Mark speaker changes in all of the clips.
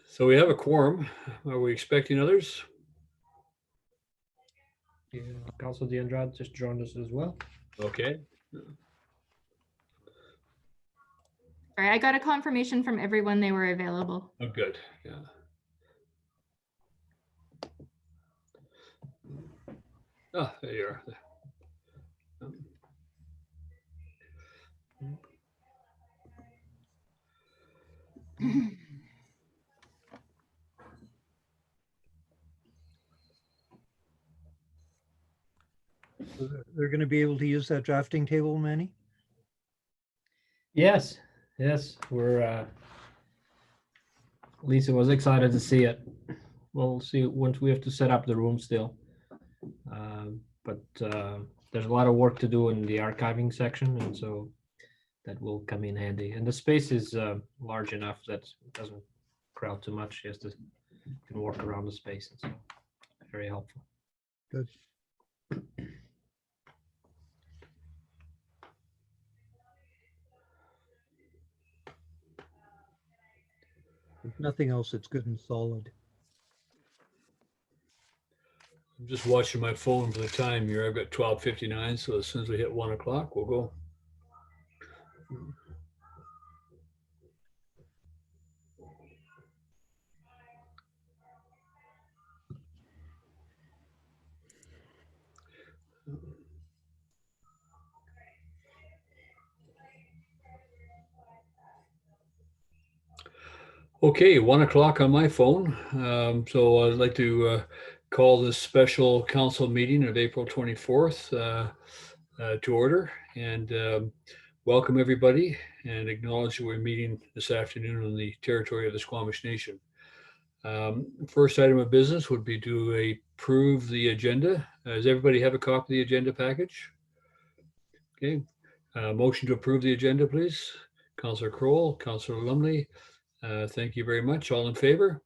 Speaker 1: So we have a quorum. Are we expecting others?
Speaker 2: Yeah, Council Andrade just joined us as well.
Speaker 1: Okay.
Speaker 3: Sorry, I got a confirmation from everyone they were available.
Speaker 1: Oh, good. Yeah. Oh, there you are.
Speaker 4: So they're going to be able to use that drafting table, Manny?
Speaker 2: Yes, yes, we're Lisa was excited to see it. We'll see once we have to set up the room still. But there's a lot of work to do in the archiving section, and so that will come in handy. And the space is large enough that it doesn't crowd too much. Just to can walk around the space, and so very helpful.
Speaker 4: Good. If nothing else, it's good and solid.
Speaker 1: I'm just watching my phone for the time here. I've got 12:59, so as soon as we hit 1 o'clock, we'll go. Okay, 1 o'clock on my phone. So I'd like to call this special council meeting of April 24th to order, and welcome everybody, and acknowledge that we're meeting this afternoon on the territory of the Squamish Nation. First item of business would be to approve the agenda. Does everybody have a copy of the agenda package? Okay, motion to approve the agenda, please. Councillor Kroll, Councillor Lumley. Thank you very much. All in favor?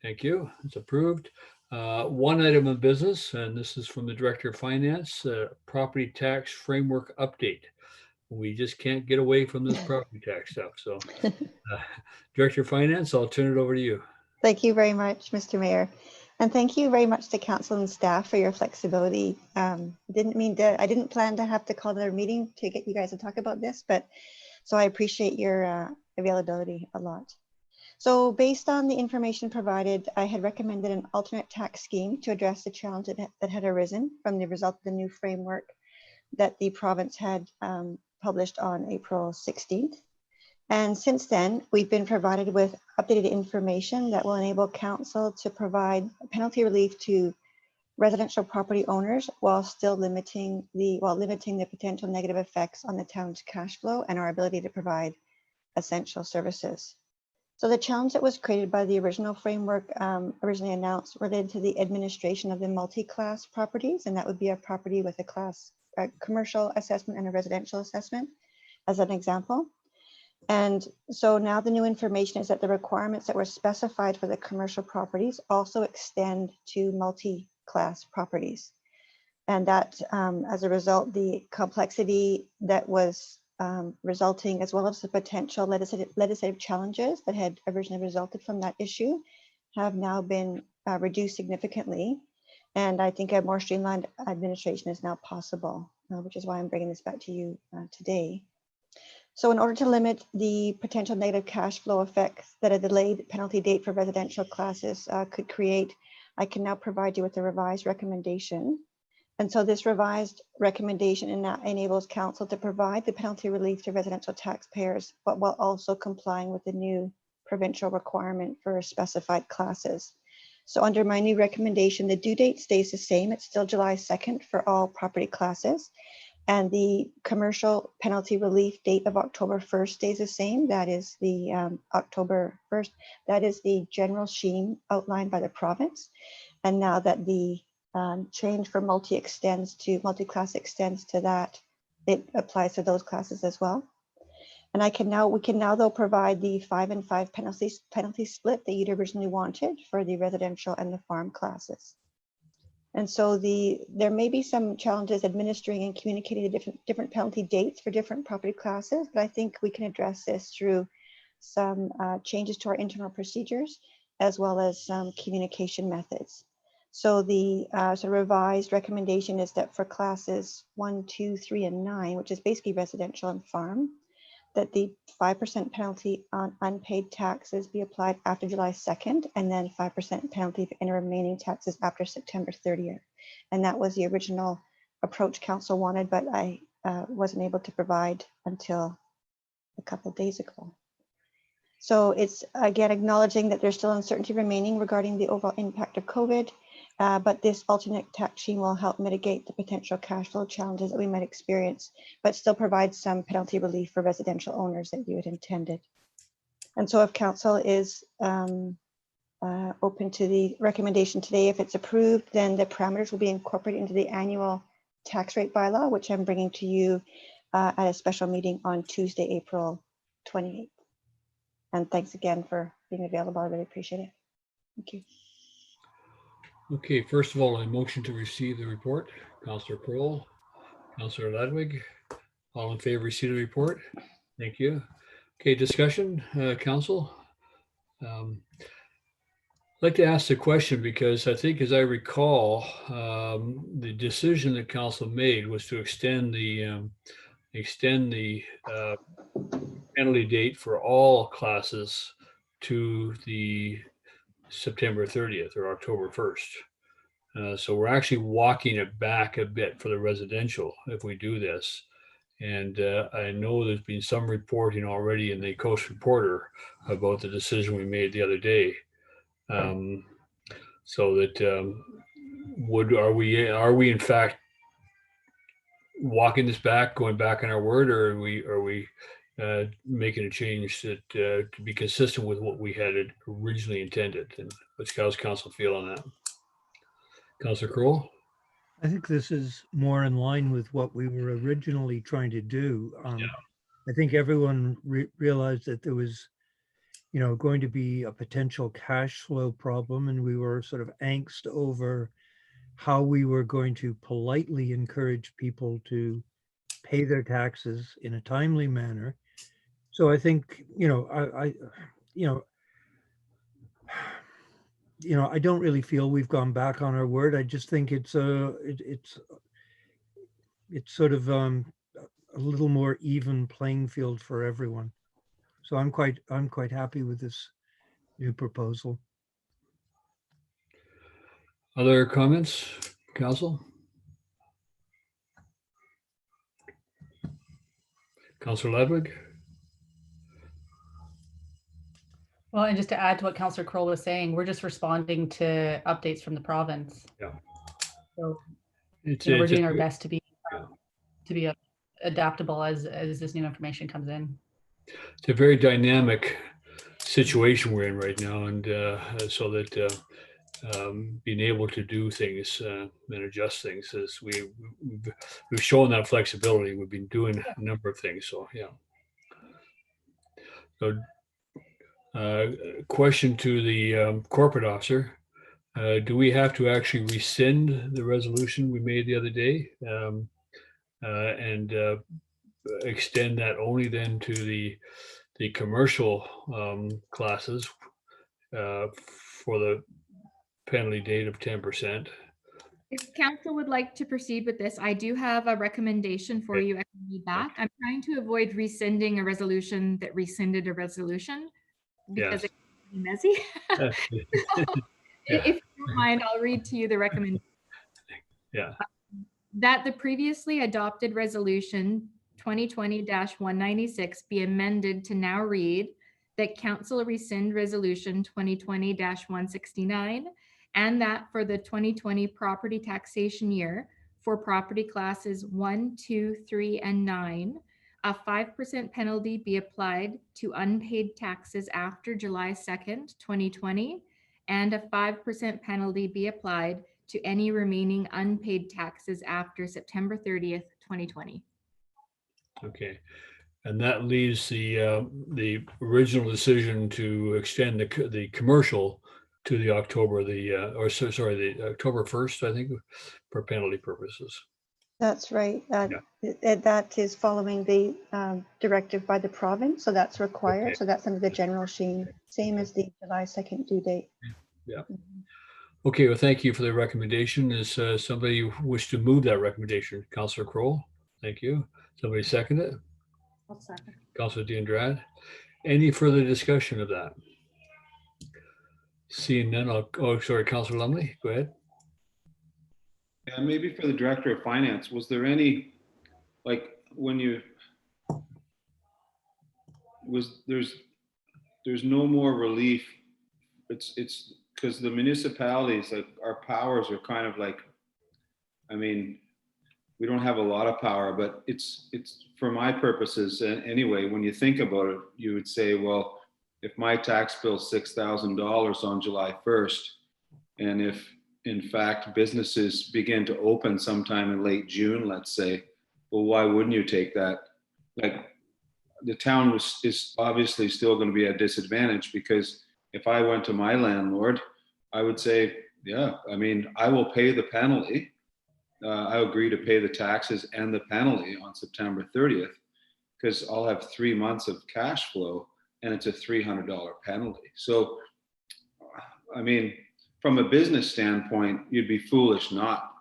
Speaker 1: Thank you. It's approved. One item of business, and this is from the Director of Finance, property tax framework update. We just can't get away from this property tax stuff. So, Director of Finance, I'll turn it over to you.
Speaker 5: Thank you very much, Mr. Mayor. And thank you very much to council and staff for your flexibility. I didn't plan to have to call another meeting to get you guys to talk about this, but so I appreciate your availability a lot. So based on the information provided, I had recommended an alternate tax scheme to address the challenge that had arisen from the result of the new framework that the province had published on April 16th. And since then, we've been provided with updated information that will enable council to provide penalty relief to residential property owners while still limiting the potential negative effects on the town's cash flow and our ability to provide essential services. So the challenge that was created by the original framework originally announced related to the administration of the multi-class properties, and that would be a property with a commercial assessment and a residential assessment as an example. And so now the new information is that the requirements that were specified for the commercial properties also extend to multi-class properties. And that as a result, the complexity that was resulting, as well as the potential legislative challenges that had originally resulted from that issue, have now been reduced significantly. And I think a more streamlined administration is now possible, which is why I'm bringing this back to you today. So in order to limit the potential negative cash flow effects that a delayed penalty date for residential classes could create, I can now provide you with a revised recommendation. And so this revised recommendation enables council to provide the penalty relief to residential taxpayers, but while also complying with the new provincial requirement for specified classes. So under my new recommendation, the due date stays the same. It's still July 2nd for all property classes. And the commercial penalty relief date of October 1st stays the same. That is the October 1st. That is the general scheme outlined by the province. And now that the change for multi-class extends to that, it applies to those classes as well. And we can now though provide the 5 and 5 penalty split that you'd originally wanted for the residential and the farm classes. And so there may be some challenges administering and communicating the different penalty dates for different property classes, but I think we can address this through some changes to our internal procedures, as well as some communication methods. So the sort of revised recommendation is that for classes 1, 2, 3, and 9, which is basically residential and farm, that the 5% penalty on unpaid taxes be applied after July 2nd, and then 5% penalty for any remaining taxes after September 30th. And that was the original approach council wanted, but I wasn't able to provide until a couple of days ago. So it's again acknowledging that there's still uncertainty remaining regarding the overall impact of COVID, but this alternate tax scheme will help mitigate the potential cash flow challenges that we might experience, but still provide some penalty relief for residential owners that you had intended. And so if council is open to the recommendation today, if it's approved, then the parameters will be incorporated into the annual tax rate bylaw, which I'm bringing to you at a special meeting on Tuesday, April 28th. And thanks again for being available. I really appreciate it. Thank you.
Speaker 1: Okay, first of all, I motion to receive the report. Councillor Kroll, Councillor Ludwig, all in favor, receive the report. Thank you. Okay, discussion, council. I'd like to ask the question because I think, as I recall, the decision that council made was to extend the penalty date for all classes to the September 30th or October 1st. So we're actually walking it back a bit for the residential if we do this. And I know there's been some reporting already in the Coast Reporter about the decision we made the other day. So that are we in fact walking this back, going back on our word, or are we making a change that to be consistent with what we had originally intended? And how's council feel on that? Councillor Kroll?
Speaker 4: I think this is more in line with what we were originally trying to do. I think everyone realized that there was, going to be a potential cash flow problem, and we were sort of angst over how we were going to politely encourage people to pay their taxes in a timely manner. So I think, I don't really feel we've gone back on our word. I just think it's sort of a little more even playing field for everyone. So I'm quite happy with this new proposal.
Speaker 1: Other comments, council? Councillor Ludwig?
Speaker 6: Well, and just to add to what Councillor Kroll was saying, we're just responding to updates from the province.
Speaker 1: Yeah.
Speaker 6: So
Speaker 1: It's,
Speaker 6: we're doing our best to be adaptable as this new information comes in.
Speaker 1: It's a very dynamic situation we're in right now, and so that being able to do things and adjust things, as we've shown that flexibility. We've been doing a number of things. So yeah. So question to the corporate officer. Do we have to actually rescind the resolution we made the other day and extend that only then to the commercial classes for the penalty date of 10%?
Speaker 3: If council would like to proceed with this, I do have a recommendation for you. I can read back. I'm trying to avoid rescinding a resolution that rescinded a resolution because it's messy. So, if you don't mind, I'll read to you the recommendation.
Speaker 1: Yeah.
Speaker 3: That the previously adopted resolution 2020-196 be amended to now read that council rescind resolution 2020-169, and that for the 2020 property taxation year for property classes 1, 2, 3, and 9, a 5% penalty be applied to unpaid taxes after July 2nd, 2020, and a 5% penalty be applied to any remaining unpaid taxes after September 30th, 2020.
Speaker 1: Okay. And that leaves the original decision to extend the commercial to the October, the October 1st, I think, for penalty purposes.
Speaker 5: That's right.
Speaker 1: Yeah.
Speaker 5: That is following the directive by the province, so that's required.
Speaker 1: Okay.
Speaker 5: So that's under the general scheme, same as the July 2nd due date.
Speaker 1: Yeah.
Speaker 5: Mhm.
Speaker 1: Okay, well, thank you for the recommendation. Is somebody wish to move that recommendation? Councillor Kroll, thank you. Somebody second it?
Speaker 6: I'll second.
Speaker 1: Councillor Diandrad. Any further discussion of that? Seeing none, sorry, Councillor Lumley, go ahead.
Speaker 7: Yeah, maybe for the director of finance, was there any, like, when you, there's no more relief. It's because the municipalities, like, our powers are kind of like, I mean, we don't have a lot of power, but it's for my purposes anyway, when you think about it, you would say, well, if my tax bill is $6,000 on July 1st, and if in fact businesses begin to open sometime in late June, let's say, well, why wouldn't you take that? Like, the town is obviously still going to be at a disadvantage, because if I went to my landlord, I would say, yeah, I mean, I will pay the penalty. I agree to pay the taxes and the penalty on September 30th, because I'll have 3 months of cash flow and it's a $300 penalty. So, I mean, from a business standpoint, you'd be foolish not.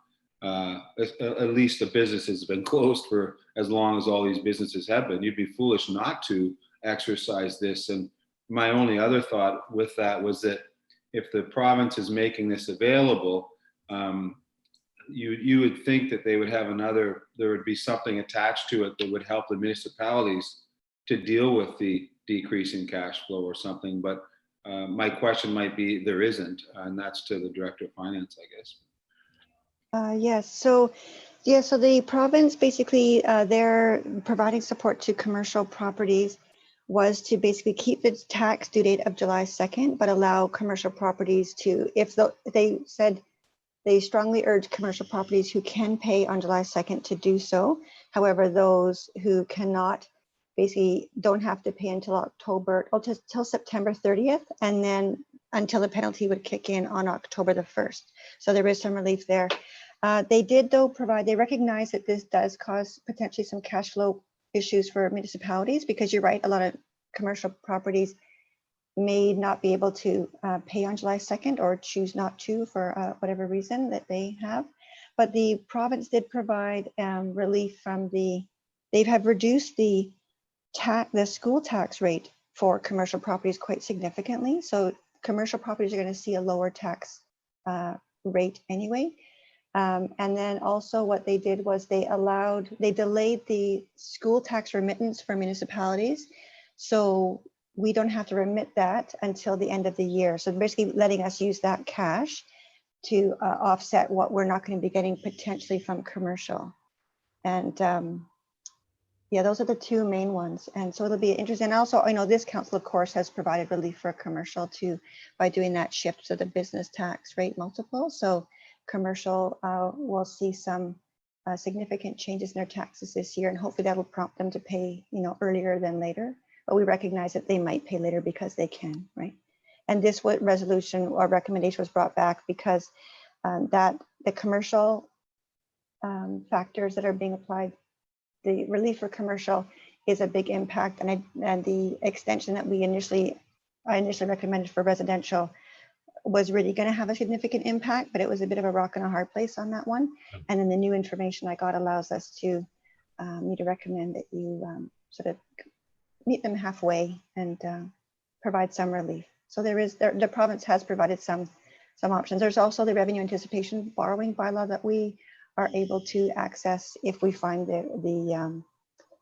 Speaker 7: At least the business has been closed for as long as all these businesses have been. You'd be foolish not to exercise this. And my only other thought with that was that if the province is making this available, you would think that they would have there would be something attached to it that would help the municipalities to deal with the decrease in cash flow or something. But my question might be, there isn't, and that's to the director of finance, I guess.
Speaker 5: Yes. So the province basically, they're providing support to commercial properties was to basically keep the tax due date of July 2nd, but allow commercial properties to, they said they strongly urge commercial properties who can pay on July 2nd to do so. However, those who cannot basically don't have to pay until till September 30th, and then until the penalty would kick in on October the 1st. So there is some relief there. They did, though, they recognize that this does cause potentially some cash flow issues for municipalities, because you're right, a lot of commercial properties may not be able to pay on July 2nd or choose not to for whatever reason that they have. But the province did provide relief from they have reduced the school tax rate for commercial properties quite significantly. So commercial properties are going to see a lower tax rate anyway. And then also what they did was they delayed the school tax remittance for municipalities. So we don't have to remit that until the end of the year. So basically letting us use that cash to offset what we're not going to be getting potentially from commercial. And yeah, those are the two main ones. And so it'll be interesting. And also, I know this council, of course, has provided relief for commercial too by doing that shift to the business tax rate multiple. So commercial will see some significant changes in their taxes this year, and hopefully that will prompt them to pay, earlier than later. But we recognize that they might pay later because they can, right? And this resolution or recommendation was brought back because that the commercial factors that are being applied, the relief for commercial is a big impact, and the extension that I initially recommended for residential was really going to have a significant impact, but it was a bit of a rock and a hard place on that one. And then the new information I got allows us to me to recommend that you sort of meet them halfway and provide some relief. So the province has provided some options. There's also the revenue anticipation borrowing bylaw that we are able to access if we find the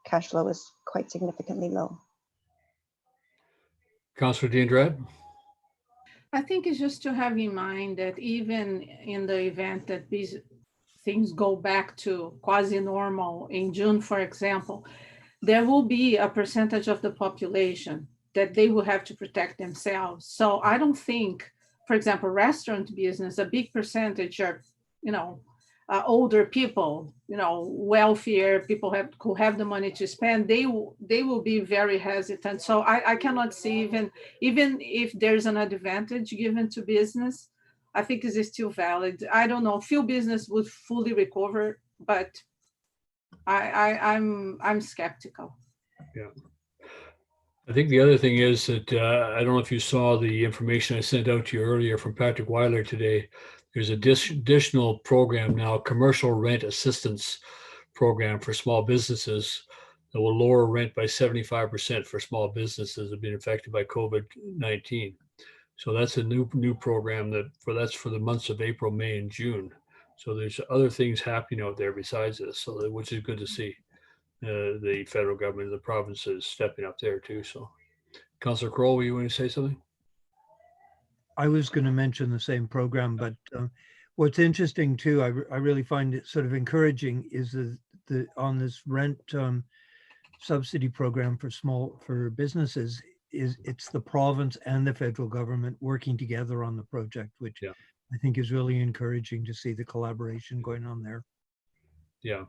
Speaker 5: cash flow is quite significantly low.
Speaker 1: Councillor Diandrad?
Speaker 8: I think it's just to have in mind that even in the event that these things go back to quasi-normal in June, for example, there will be a percentage of the population that they will have to protect themselves. So I don't think, for example, restaurant business, a big percentage are, older people, wealthier people who have the money to spend, they will be very hesitant. So I cannot see, even if there's an advantage given to business, I think is still valid. I don't know, few business would fully recover, but I'm skeptical.
Speaker 1: Yeah. I think the other thing is that I don't know if you saw the information I sent out to you earlier from Patrick Weiler today. There's a additional program now, commercial rent assistance program for small businesses that will lower rent by 75% for small businesses that have been affected by COVID-19. So that's a new program that's for the months of April, May, and June. So there's other things happening out there besides this, so which is good to see. The federal government, the provinces stepping up there too. So, Councillor Kroll, were you want to say something?
Speaker 4: I was going to mention the same program, but what's interesting too, I really find it sort of encouraging is the on this rent subsidy program for businesses, it's the province and the federal government working together on the project, which I think is really encouraging to see the collaboration going on there.
Speaker 1: Yeah.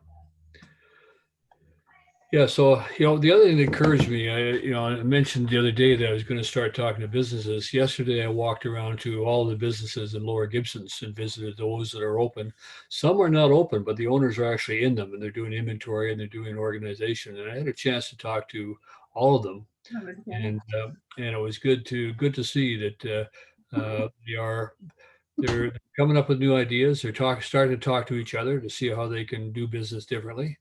Speaker 1: Yeah, so the other thing that encouraged me, I mentioned the other day that I was going to start talking to businesses. Yesterday, I walked around to all the businesses in Lower Gibsons and visited those that are open. Some are not open, but the owners are actually in them, and they're doing inventory and they're doing organization. And I had a chance to talk to all of them, and it was good to see that they're coming up with new ideas. They're starting to talk to each other to see how they can do business differently.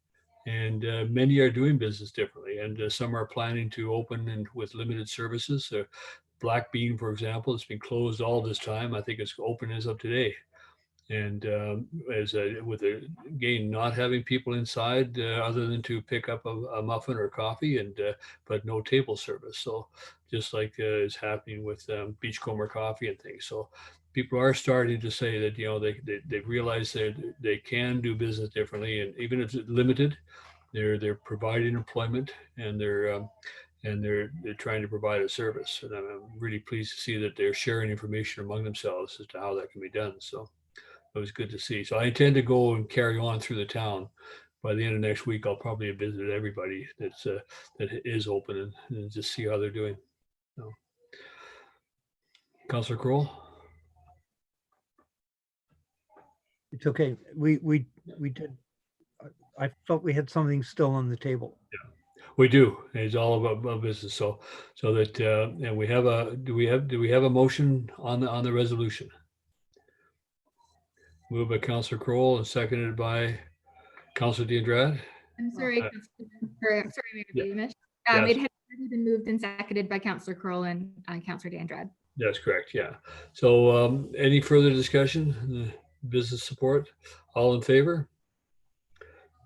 Speaker 1: And many are doing business differently, and some are planning to open and with limited services. Black Bean, for example, it's been closed all this time. I think it's open as of today. And again, not having people inside other than to pick up a muffin or coffee, but no table service. So just like is happening with Beachcomber Coffee and things. So people are starting to say that they realize that they can do business differently, and even if it's limited, they're providing employment, and they're trying to provide a service. And I'm really pleased to see that they're sharing information among themselves as to how that can be done. So it was good to see. So I intend to go and carry on through the town. By the end of next week, I'll probably have visited everybody that is open and just see how they're doing. So, Councillor Kroll?
Speaker 4: It's okay. We did. I felt we had something still on the table.
Speaker 1: Yeah, we do. It's all about business. So that and we have do we have a motion on the resolution? Moved by Councillor Kroll and seconded by Councillor DeAndrade.
Speaker 3: I'm sorry, Mayor Beamish.
Speaker 1: Yes.
Speaker 3: It had already been moved and seconded by Councillor Kroll and Councillor DeAndrade.
Speaker 1: That's correct. Yeah. So any further discussion? Business support? All in favor?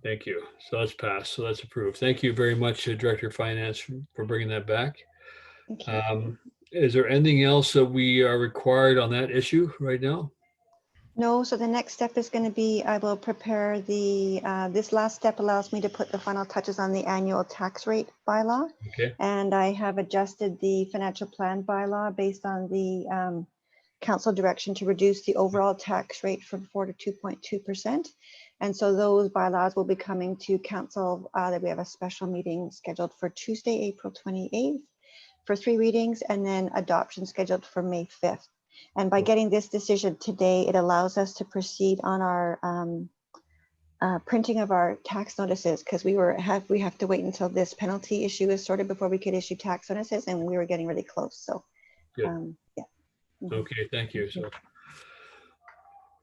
Speaker 1: Thank you. So that's passed. So that's approved. Thank you very much, Director of Finance, for bringing that back. Is there anything else that we are required on that issue right now?
Speaker 5: No, so the next step is going to be, I will prepare this last step allows me to put the final touches on the annual tax rate bylaw.
Speaker 1: Okay.
Speaker 5: And I have adjusted the financial plan bylaw based on the council direction to reduce the overall tax rate from 4 to 2.2%. And so those bylaws will be coming to council. That we have a special meeting scheduled for Tuesday, April 28th for 3 readings, and then adoption scheduled for May 5th. And by getting this decision today, it allows us to proceed on our printing of our tax notices, because we have to wait until this penalty issue is sorted before we could issue tax notices, and we were getting really close. So, yeah.
Speaker 1: Okay, thank you. So,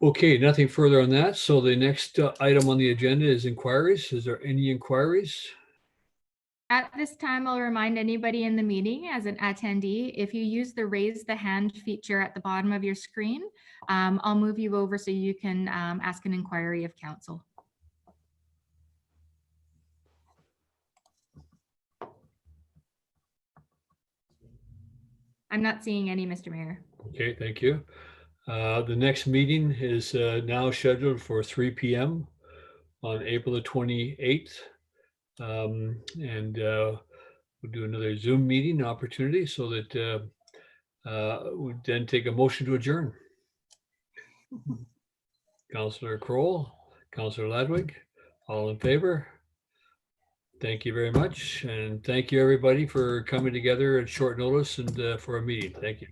Speaker 1: okay, nothing further on that. So the next item on the agenda is inquiries. Is there any inquiries?
Speaker 3: At this time, I'll remind anybody in the meeting as an attendee, if you use the raise the hand feature at the bottom of your screen, I'll move you over so you can ask an inquiry of council. I'm not seeing any, Mr. Mayor.
Speaker 1: Okay, thank you. The next meeting is now scheduled for 3 p.m. on April the 28th. And we'll do another Zoom meeting opportunity so that we then take a motion to adjourn. Councillor Kroll, Councillor Ladwig. All in favor? Thank you very much. And thank you, everybody, for coming together at short notice and for a meeting. Thank you.